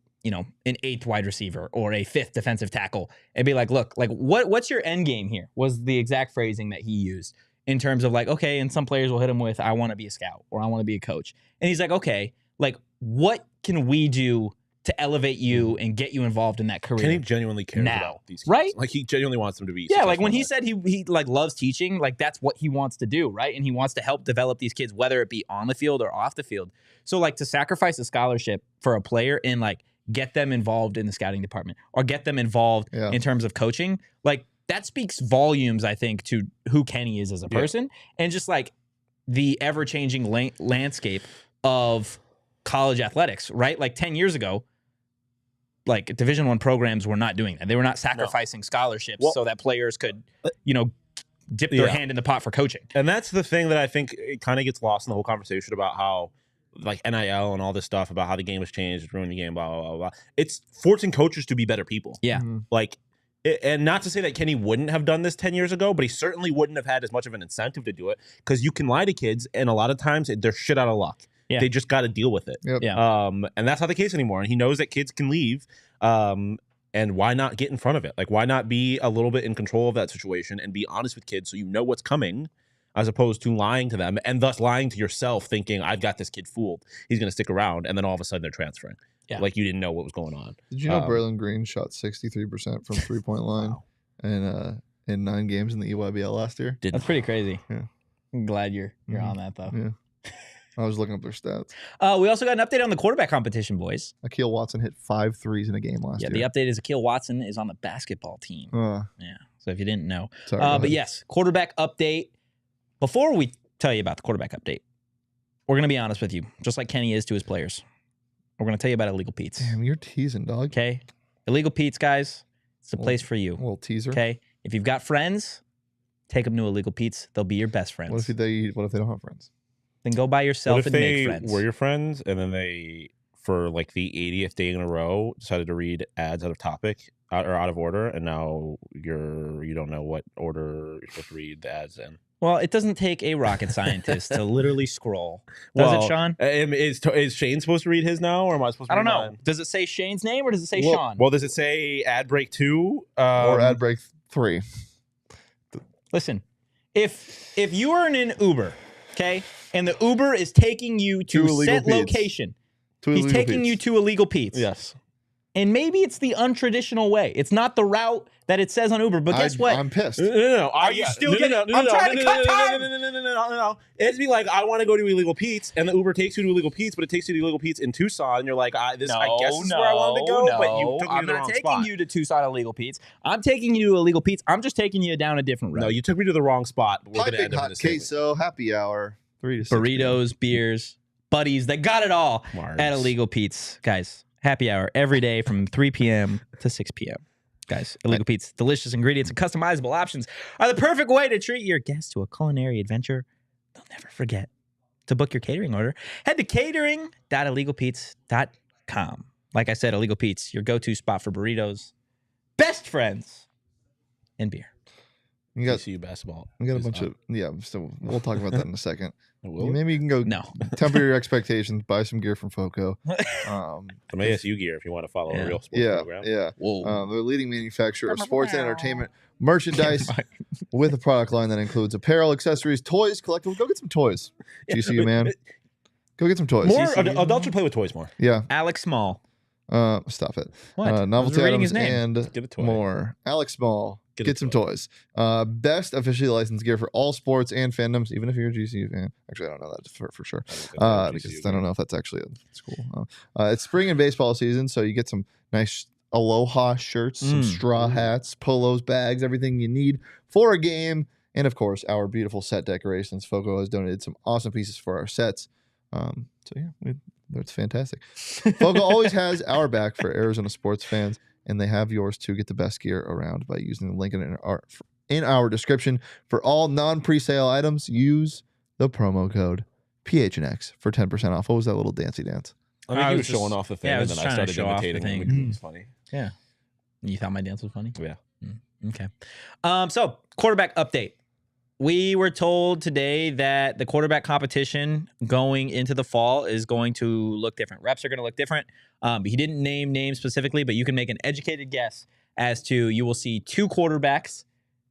8th wide receiver or a 5th defensive tackle, and be like, look, like what's your end game here? Was the exact phrasing that he used in terms of like, okay, and some players will hit him with, I want to be a scout or I want to be a coach. And he's like, okay, like what can we do to elevate you and get you involved in that career? Kenny genuinely cares now, about these kids. right? Like he genuinely wants them to be. Yeah, like when successful he in said he like loves teaching, like that's what he wants to do, right? And he wants to help develop these kids, whether it be on the field or off the field. So like to sacrifice a scholarship for a player and like get them involved in the scouting department or get them involved in terms of coaching, like that speaks volumes, I think, to who Kenny is as a person and just like the ever-changing landscape of college athletics, right? Like 10 years ago, like Division I programs were not doing that. They were not sacrificing scholarships so that players could, dip their hand in the pot for coaching. And that's the thing that I think it kind of gets lost in the whole conversation about how like NIL and all this stuff about how the game has changed, it's ruined the game, blah, blah, blah, blah. It's forcing coaches to be better people. Yeah. Like, and not to say that Kenny wouldn't have done this 10 years ago, but he certainly wouldn't have had as much of an incentive to do it because you can lie to kids and a lot of times they're shit out of luck. Yeah. They just got to deal with it. Yep. Yeah. And that's not the case anymore. And he knows that kids can leave. And why not get in front of it? Like, why not be a little bit in control of that situation and be honest with kids so you know what's coming as opposed to lying to them and thus lying to yourself thinking, I've got this kid fooled. He's going to stick around. And then all of a sudden they're transferring. Yeah. Like you didn't know what was going on. Did you know Braylon Green shot 63% from three-point line in 9 games in the EYBL last year? That's pretty crazy. Yeah. I'm glad you're on that, though. Yeah. I was looking up their stats. We also got an update on the quarterback competition, boys. Akeel Watson hit 5 threes in a game last year. Yeah, the update is Akeel Watson is on the basketball team. Yeah, so if you didn't know. Sorry, but yes, quarterback update. Before we tell you about the quarterback update, we're going to be honest with you, just like Kenny is to his players. We're going to tell you about Illegal Pete's. Damn, you're teasing, dog. Okay? Illegal Pete's, guys, it's a place for you. A little teaser. Okay? If you've got friends, take them to Illegal Pete's. They'll be your best friends. What if they don't have friends? Then go by yourself and make friends. What if they were your friends and then they, for like the 80th day in a row, decided to read ads out of topic or out of order, and now you don't know what order you're supposed to read the ads in? Well, it doesn't take a rocket scientist to literally scroll. Does it, Shawn? Is Shane supposed to read his now, or am I supposed to read I don't know. mine? Does it say Shane's name or does it say Shawn? Well, does it say ad break 2? Or ad break 3? Listen, if you are in an Uber, okay, and the Uber is taking you to set location, he's taking you to Illegal Pete's. Yes. And maybe it's the untraditional way. It's not the route that it says on Uber, but guess what? I'm pissed. No. Are you still getting... I'm trying to cut time! No. It'd be like, I want to go to Illegal Pete's, and the Uber takes you to Illegal Pete's, but it takes you to Illegal Pete's in Tucson, and you're like, I guess this is where I wanted to go, but you took me to the wrong spot. I'm not taking you to Tucson Illegal Pete's. I'm taking you to Illegal Pete's. I'm just taking you down a different route. No, you took me to the wrong spot, but we're going to end up in the same queso, happy hour, 3 to 6 burritos, beers, buddies, they got it all at Illegal Pete's. Guys, happy hour every day from 3 p.m. to 6 p.m. Guys, Illegal Pete's delicious ingredients and customizable options are the perfect way to treat your guests to a culinary adventure they'll never forget. To book your catering order, head to catering.illegalpete's.com. Like I said, Illegal Pete's, your go-to spot for burritos, best friends, and beer. You got GCU basketball. We got a bunch of so we'll talk about that in a second. Maybe you can go temper your expectations, buy some gear from Foco. Some ASU gear if you want to follow a real sports program. Yeah. They're the leading manufacturer of sports and entertainment merchandise with a product line that includes apparel, accessories, toys, collectibles. Go get some toys. GCU, man. Go get some toys. More adults should play with toys more. Yeah. Alex Small. Stop it. What? Novelty items his name. and Get a toy. more. Alex Small. Get some toys. Best officially licensed gear for all sports and fandoms, even if you're a GCU fan. Actually, I don't know that for sure. Because I don't know if that's actually a school. It's spring and baseball season, so you get some nice Aloha shirts, some straw hats, polos, bags, everything you need for a game. And of course, our beautiful set decorations. Foco has donated some awesome pieces for our sets. That's fantastic. Foco always has our back for Arizona sports fans, and they have yours too. Get the best gear around by using the link in our description. For all non-presale items, use the promo code PHNX for 10% off. What was that little dancey dance? I think I he was was showing just- off the thing, yeah, I and was then just I trying to started show off the imitating him. thing. It was funny. Yeah. You thought my dance was funny? Yeah. Okay. So quarterback update. We were told today that the quarterback competition going into the fall is going to look different. Reps are going to look different. He didn't name names specifically, but you can make an educated guess as to you will see 2 quarterbacks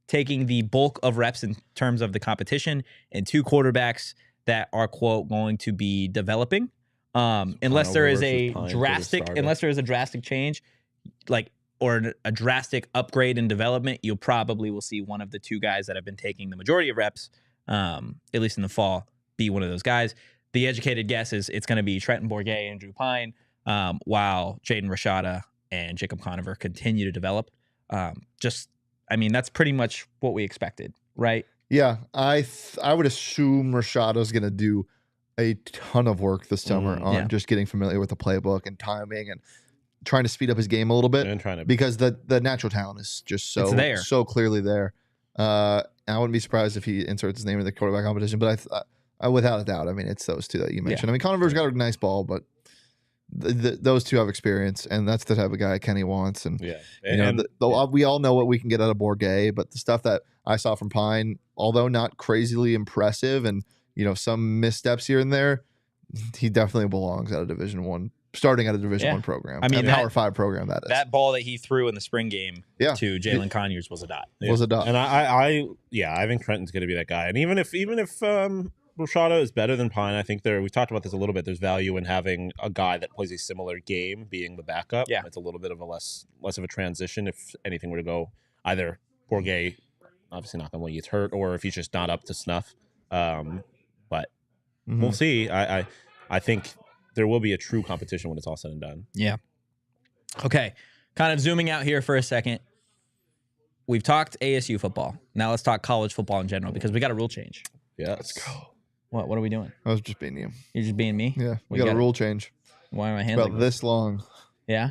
taking the bulk of reps in terms of the competition and 2 quarterbacks that are, quote, going to be developing. Unless there is a drastic change, like, or a drastic upgrade in development, you'll probably will see one of the 2 guys that have been taking the majority of reps, at least in the fall, be one of those guys. The educated guess is it's going to be Trenton Bourget and Drew Pine, while Jaden Rashada and Jacob Conover continue to develop. That's pretty much what we expected, right? Yeah, I would assume Rashada's going to do a ton of work this summer on just getting familiar with the playbook and timing and trying to speed up his game a little bit, And trying to because the natural talent is just It's there. so clearly there. I wouldn't be surprised if he inserts his name in the quarterback competition, but I without a doubt, I mean, it's those 2 that you mentioned. I mean, Conover's got a nice ball, but those 2 have experience, and that's the type of guy Kenny wants. And we all know what we can get out of Bourget, but the stuff that I saw from Pine, although not crazily impressive, and some missteps here and there, he definitely belongs at a Division I, starting at a Division I program. I mean, a Power 5 program, that is. That ball that he threw in the spring game to Jalen Conyers was a dot. Was a dot. And I think Trenton's going to be that guy. And even if Rashada is better than Pine, I think we talked about this a little bit. There's value in having a guy that plays a similar game being the backup. Yeah. It's a little bit of a less of a transition if anything were to go either Bourget, obviously not going to gets hurt, or if he's just not up to snuff. But we'll see. I think there will be a true competition when it's all said and done. Yeah. Okay. Kind of zooming out here for a second. We've talked ASU football. Now let's talk college football in general, because we got a rule change. Yeah. Let's go. What are we doing? I was just being you. You're just being me? Yeah. We got a rule change. Why are my It's hands about like this long. Yeah.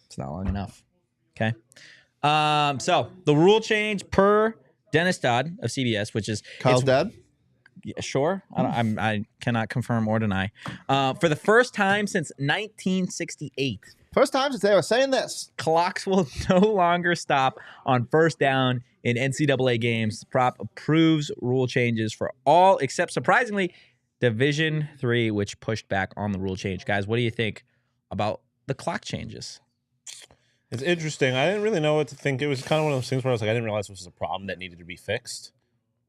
It's not long enough. Okay. So the rule change per Dennis Dodd of CBS, which is Kyle's dad? Yeah, sure. I cannot confirm or deny. For the first time since 1968, First time since they were saying this. clocks will no longer stop on first down in NCAA games. The prop approves rule changes for all except, surprisingly, Division III, which pushed back on the rule change. Guys, what do you think about the clock changes? It's interesting. I didn't really know what to think. It was kind of one of those things where I was like, I didn't realize this was a problem that needed to be fixed,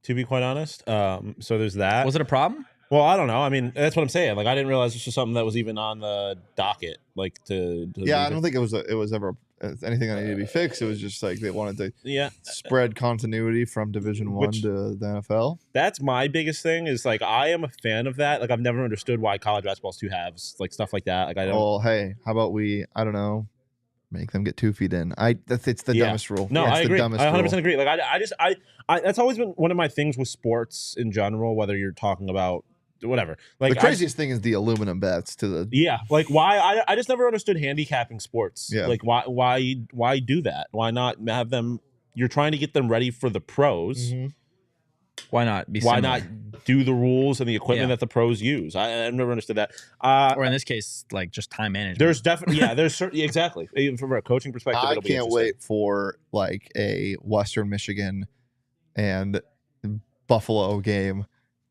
to be quite honest. So there's that. Was it a problem? Well, I don't know. I mean, that's what I'm saying. Like, I didn't realize this was something that was even on the docket. Like, Yeah, I don't think it was ever anything that needed to be fixed. It was just like they wanted to spread continuity from Division I to the NFL. That's my biggest thing. Is like, I am a fan of that. Like, I've never understood why college basketball's 2 halves, like stuff like that. Like, I don't. Well, hey, how about I don't know, make them get 2 feet in. It's the dumbest rule. No, it's I agree. The I dumbest 100% rule. agree. Like, I that's always been one of my things with sports in general. Whether you're talking about whatever, like The craziest thing is the aluminum bats to the. like why I just never understood handicapping sports. Yeah. Like why do that? Why not have them? You're trying to get them ready for the pros. Mhm. Why not be Why similar? not do the rules and the equipment that the pros use? I've never understood that. Or in this case, like just time management. There's definitely there's certainly exactly even from a coaching perspective. I it'll be can't interesting. wait for like a Western Michigan and Buffalo game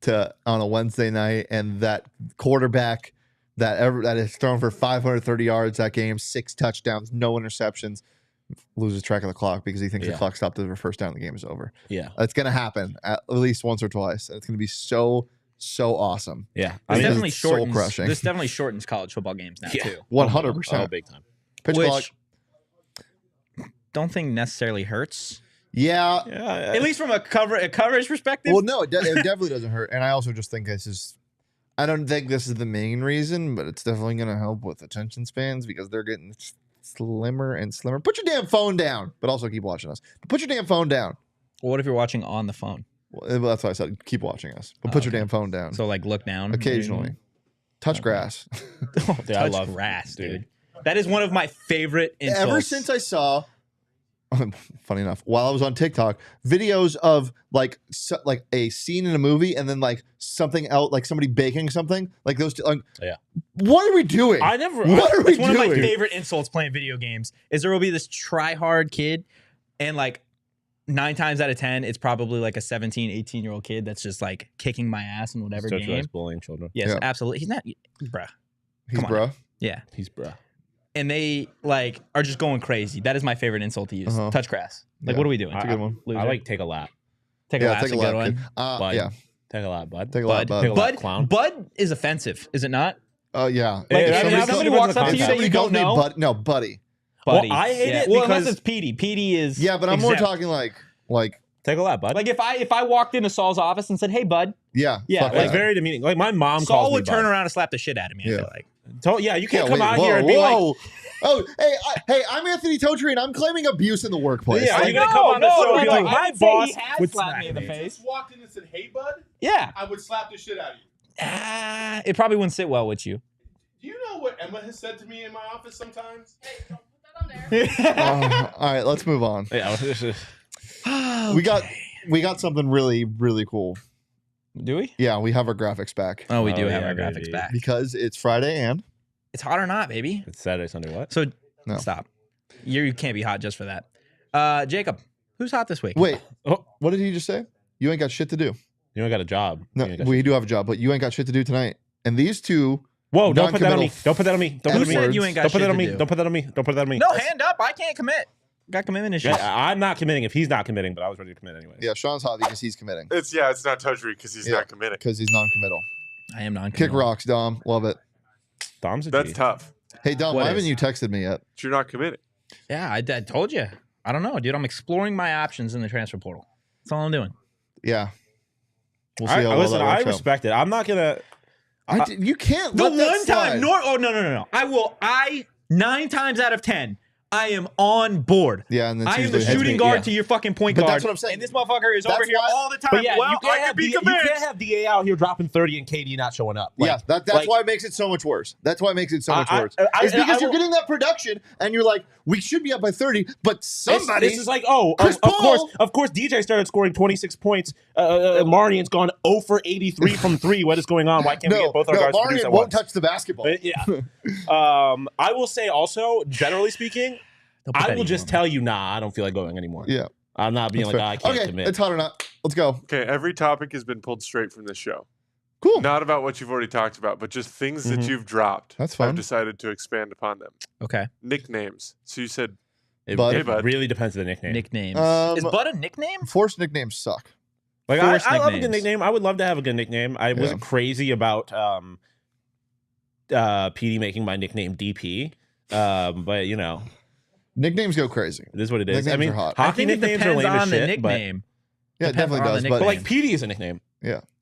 on a Wednesday night, and that quarterback that is thrown for 530 yards that game, 6 touchdowns, no interceptions, loses track of the clock because he thinks the clock stopped at the first down, the game is over. Yeah, it's gonna happen at least once or twice. It's gonna be so awesome. Yeah, This definitely it's soul shortens. crushing. This definitely shortens college football games now too. 100%. Oh, big time. Pitch Which clock. don't think necessarily hurts. Yeah. At least from a coverage perspective. Well, no, it definitely doesn't hurt. And I also just think I don't think this is the main reason, but it's definitely going to help with attention spans because they're getting slimmer and slimmer. Put your damn phone down, but also keep watching us. But put your damn phone down. Well, what if you're watching on the phone? Well, that's why I said keep watching us, but put your damn phone down. So like look down Occasionally. Touch grass. Dude, I Touch love grass, dude. That is one of my favorite insults. Ever since I saw funny enough, while I was on TikTok, videos of like a scene in a movie and then like something else, like somebody baking something, like those two, like, Yeah. What are we doing? I never. What are we It's one of my doing? favorite insults playing video games is there will be this try-hard kid and like 9 times out of 10, it's probably like a 17, 18-year-old kid that's just like kicking my ass in whatever Totri game. likes bullying children. Yes, Yeah. absolutely. He's not, bruh. He's Come on. bro. Yeah. He's bruh. And they like are just going crazy. That is my favorite insult to use. Uh-huh. Touch grass. Like, Yeah. what are we doing? That's a good one. Loser. I like take a lap. Take a lap. take That's a a good lap, one. kid. Bud. Yeah, Take a lap, bud. take a lap, Bud. bud. Take a lap, Bud, clown. Bud is offensive, is it not? Yeah. Like, Yeah, if I mean, somebody it walks depends up on to the you that you Somebody calls don't me know, bud. No, buddy. buddy. I hate it well, unless because- it's Petey. Petey is Yeah, but I'm more exempt. talking like Take a lap, bud. Like if I walked into Saul's office and said, "Hey, bud," yeah, Yeah, fuck like Like very demeaning. Like my mom Saul calls would me turn bud. around and slap the shit out of me. I Yeah. feel like. Yeah, you can't Yeah, come wait, out whoa, here and be like, whoa. Oh, hey, I'm Anthony Totri, and I'm claiming abuse in the workplace. Yeah, Like, are you gonna come on the show and be like, I my didn't say boss he has would slapped smack me in the me. face. Just walked in and said, "Hey, bud," Yeah, I would slap the shit out of you. it probably wouldn't sit well with you. Do you know what Emma has said to me in my office sometimes? Hey, don't put that on there. all right, let's move on. Yeah, this is- We got something really, really cool. Do we? Yeah, we have our graphics back Oh, we Oh, do have yeah, our baby. graphics back. because it's Friday and It's hot or not, baby. it's Saturday, Sunday. What? So No. stop. You can't be hot just for that. Jacob, who's hot this week? wait. Oh. What did he just say? You ain't got shit to do. You ain't got a job. No, You ain't got we shit. do have a job, but you ain't got shit to do tonight. And these two, Whoa! Don't put that on me. non-committal Don't put that on me. Don't Who put that on said me. you ain't got Don't put shit that on to me. do? Don't put that on me. Don't put that on me. No, hand up. I can't commit. Got commitment issues. Yeah, I'm not committing if he's not committing, but I was ready to commit anyway. yeah, Sean's hot because he's committing It's not Totri because he's Yeah. not committed. because he's non-committal. I am non. Kick rocks, Dom. Love it. Dom's a That's G. tough. Hey, Dom, What why haven't is? you texted me yet? But you're not committed. Yeah, I told you. I don't know, dude. I'm exploring my options in the transfer portal. That's all I'm doing. Yeah. We'll see I, how well listen, that I works out. respect it. I'm not gonna. You can't The let that one slide. time, no. I 9 times out of 10, I am on board. Yeah, and then I am the usually shooting me, guard yeah. to your fucking point But guard. that's what I'm saying. And this motherfucker is That's over here why- all the time. But yeah, well, you I can't could have be you convinced. can't have Da out here dropping 30 and KD not showing up. Like, Yeah, that's like, why it makes it so much worse. That's why it makes it so much worse. It's It's because you're getting that production, and you're like, we should be up by 30, but somebody. This is like, oh, Chris of Paul- course, DJ started scoring 26 points. Marnian's gone 0 for 83 from 3. What is going on? Why can't we get both our guards to produce Marion at won't once? touch the basketball. But, yeah. I will say also, generally speaking, Don't put I that will in just your tell you, nah, I don't feel like going anymore. Yeah, I'm not being that's like, fair. I can't okay, commit. it's hot or not. Let's go. Okay, every topic has been pulled straight from this show. Cool. Not about what you've already talked about, but just things that Mhm. you've dropped. That's fun. I've decided to expand upon them. Okay. Nicknames. So you said It, Bud. it Hey, bud. really depends on the nickname. Nicknames. Um, is Bud a nickname? Forced nicknames suck. Like Forced I love a good nicknames. nickname. I would love to have a good nickname. I was Yeah. crazy about PD making my nickname DP. But you know, Nicknames go crazy. it is what it is. Nicknames I mean, are hot. I hockey think it nicknames are depends lame as on the shit, but, nickname. Yeah, it Depends definitely on the does. nickname. but But like PD is a nickname.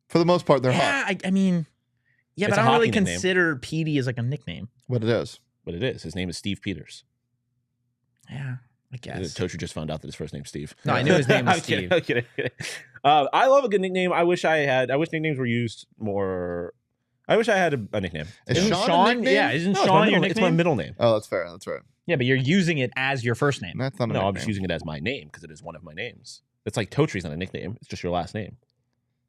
for the most part, they're hot. Yeah, I mean, yeah, It's but a I don't really hockey nickname. consider PD as like a nickname. What it is. But it is. His name is Steve Peters. Yeah, I guess. Tocher just found out that his first name's Steve. No, I knew his name was I'm kidding, Steve. I'm kidding, I'm kidding. I love a good nickname. I wish nicknames were used more. I wish I had a nickname. Is Isn't Shawn a nickname? Yeah, isn't No, it's my Shawn middle your name. It's my nickname? middle name. Oh, that's fair. That's right. Yeah, but you're using it as your first name. That's not a No, nickname. I'm just using it as my name because it is one of my names. It's like Totri's not a nickname. It's just your last name.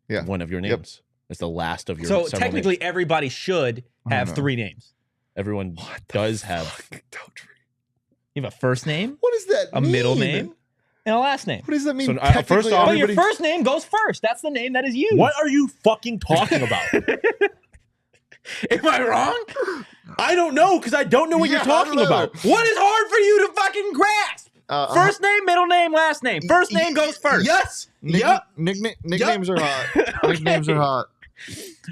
Yeah. One of your Yep. names. It's the last of your So several technically, names. everybody should have know. 3 names. Everyone does have. You have a first name, What does that a mean? middle name, and a last name. What does that mean? So, first Technically, off- But your everybody- first name goes first. That's the name that is used. What are you fucking talking about? Am I wrong? I don't know because I don't know what Yeah, you're I don't talking know. about. What is hard for you to fucking grasp? First name, middle name, last name. First name goes first. Yes. Nicknames are hot. Nicknames are hot.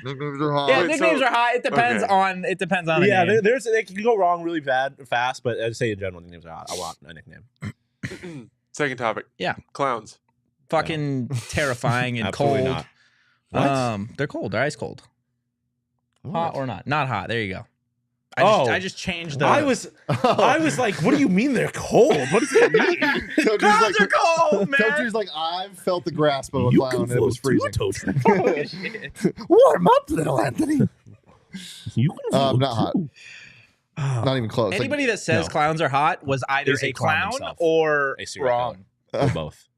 Nicknames are hot. Yeah, Wait, nicknames so- are hot. It depends okay. on. It depends on. The Yeah, name. they can go wrong really fast, but I'd say in general, nicknames are hot. I want a nickname. second topic. Yeah. Clowns. fucking terrifying and Absolutely cold. not. What? They're cold. They're ice cold. Hot or not? Not hot. There you go. Oh. I just changed the. I was like, what do you mean they're cold? What does that mean? Totri's Clowns like, are cold, man. Totri's like, I've felt the grasp of a clown and it was freezing. Holy shit. Warm up, little Anthony. You can vote Not hot. too. Not even close. Like, Anybody that says no. clowns are hot was either Is a a clown clown himself. or A serial wrong. Or both.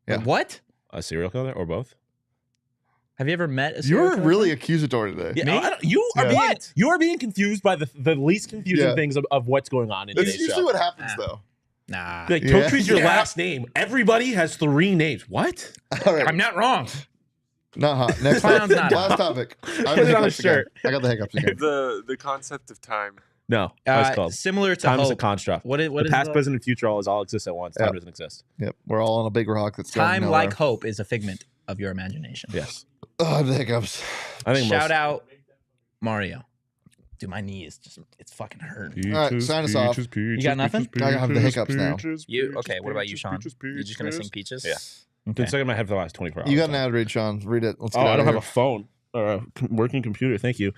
Yeah. What? A serial killer or both? Have you ever met a serial you're killer? really accusatory today. Yeah, Me? you are Yeah. being What? you are being confused by the least confusing Yeah. things of what's going on in That's today's usually show. what happens, Ah. though. Nah. Like Yeah. Totri's your Yeah. last name. Everybody has 3 names. What? All right. I'm not wrong. Not hot. Next Clown's topic. not Last hot. topic. I have Put the it on a hiccups again. shirt. I got the hiccups again. The concept of time. No, that's called Similar to time is a hope. construct. What is the past, present, and future all exist at once. Time Yep. doesn't exist. Yep. We're all on a big rock that's going time nowhere. like hope is a figment of your imagination. Yes, Oh, I have the hiccups. I think Shout out Mario. Dude, my knee is it's fucking hurting. All right, sign us off. You got nothing? I have the hiccups now. You okay? What about you, Sean? You just gonna sing Peaches? Yeah. Okay. Been stuck in my head for the last 24 hours. You got an ad read, Sean. Read it. Let's Oh, get I out don't of have a phone or a working computer. Thank you.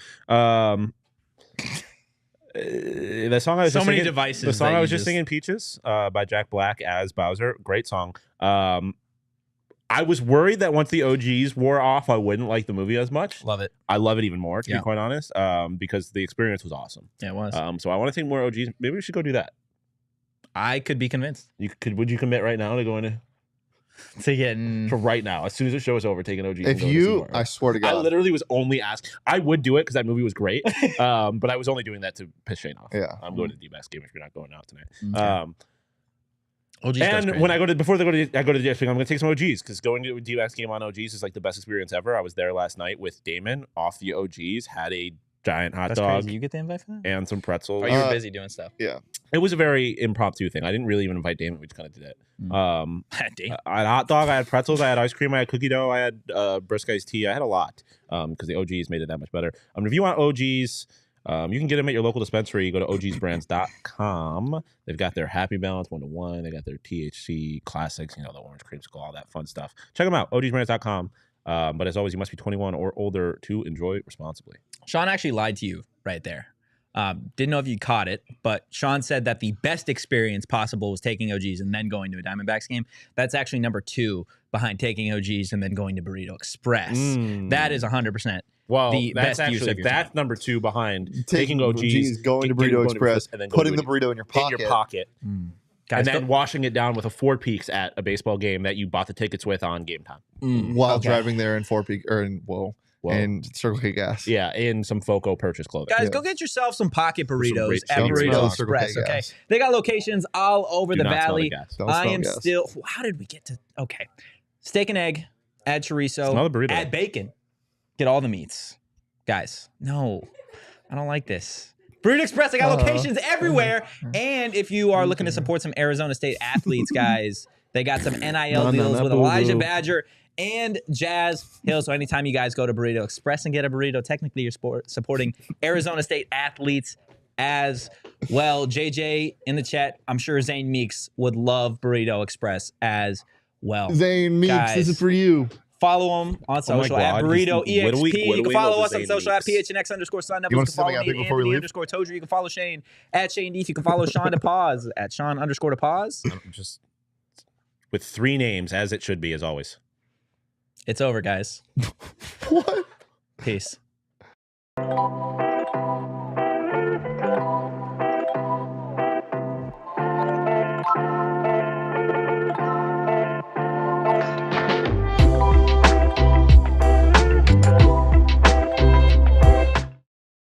The song I was So just many singing, devices The song that I you was just just- singing, "Peaches," by Jack Black as Bowser. Great song. I was worried that once the OGs wore off, I wouldn't like the movie as much. Love it. I love it even more, to Yeah. be quite honest, because the experience was awesome. Yeah, it was. So I want to take more OGs. Maybe we should go do that. I could be convinced Would you commit right now to going to getting. to right now as soon as the show is over, taking OGs? and If going to see you, more? I swear to I God. literally was only asked. I would do it because that movie was great, but I was only doing that to piss Shane off. Yeah. I'm going to the D-Bass game if you're not going out tonight. Okay. OGs goes And crazy. when I go to I go to the DX game, I'm going to take some OGs because going to a D-Bass game on OGs is like the best experience ever. I was there last night with Damon off the OGs, had a giant hot That's dog crazy. You get the invite for that? and some pretzels. Oh, you were Uh, busy doing stuff. It was a very impromptu thing. I didn't really even invite Damon. We just kind of did it. Damn. I had a hot dog, I had pretzels, I had ice cream, I had cookie dough, I had brisk iced tea. I had a lot because the OGs made it that much better. If you want OGs, you can get them at your local dispensary. You go to ogsbrands.com. They've got their Happy Balance 1-to-1. They got their THC classics, the orange creamsicle, all that fun stuff. Check them out, ogsbrands.com. But as always, you must be 21 or older to enjoy responsibly. Sean actually lied to you right there. Didn't know if you caught it, but Sean said that the best experience possible was taking OGs and then going to a Diamondbacks game. That's actually number 2 behind taking OGs and then going to Burrito Express. That is 100%. Well, the that's best use of actually your that's time. number 2 behind taking OGs, going to getting- Burrito Express, and then putting going the burrito in your pocket. in your pocket, Guys, and then washing it down with a Four Peaks at a baseball game that you bought the tickets with on game time. While Okay. driving there in Four Peak or in Whoa. and Circle K gas. Yeah, in some FOCO purchase clothing. Guys, Yeah. go get yourself some pocket burritos great at chicken Don't smell Burrito the Circle K Express, okay? gas. They got locations all over Do the not smell the valley. gas. Don't I smell am gas. still. How did we get to? Okay, steak and egg, add chorizo, Smell the burrito. add bacon, get all the meats. Guys, no, I don't like this. Burrito Express, they got locations everywhere. And if you are looking to support some Arizona State athletes, guys, they got some NIL deals with Elijah Badger and Jazz Hill. So anytime you guys go to Burrito Express and get a burrito, technically you're supporting Arizona State athletes as well. JJ in the chat, I'm sure Zane Meeks would love Burrito Express as well. Zane Meeks, Guys. this is for you. Follow them on social at God, Burrito he's- what do we- EXP. what do You can we follow know us to on Zane social at Meeks? PHNX _ Sun Devils. You You want can to say something follow me epic before we Anthony leave? _ Totri. You can follow Shane at Shane Deef. You can follow Sean DePause at Sean _ DePause. I'm just with 3 names, as it should be, as always. It's over, guys. What? Peace.